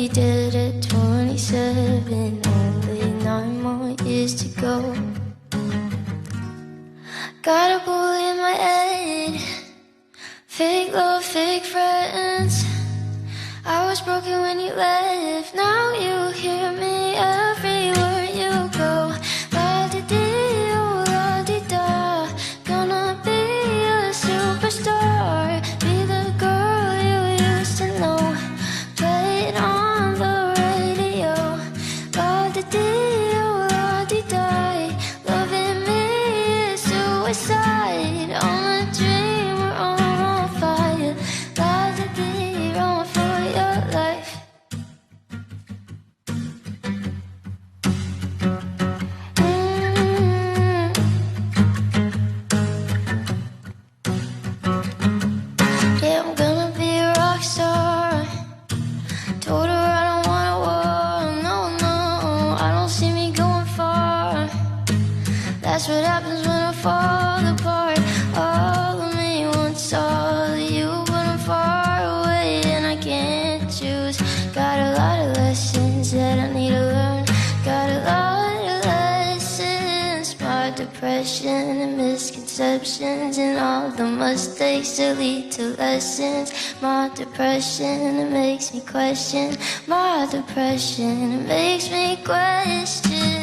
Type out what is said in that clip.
be dead at 27. Only 9 more years to go. Got a bullet in my head. Fake love, fake friends. I was broken when you left. Now you hear me everywhere you go. La-di-dee, oh la-di-da. Gonna be a superstar. Be the girl you used to know. Play it on the radio. La-di-dee, oh la-di-da. Loving me is suicide. I'm a dreamer, I'm on fire. La-di-dee, wrong for your life. Yeah, I'm gonna be a rock star. Told her I don't want a war. No, no, I don't see me going far. That's what happens when I fall apart. All of me wants all of you, but I'm far away and I can't choose. Got a lot of lessons that I need to learn. Got a lot of lessons. My depression and misconceptions and all the mistakes that lead to lessons. My depression, it makes me question. My depression, it makes me question.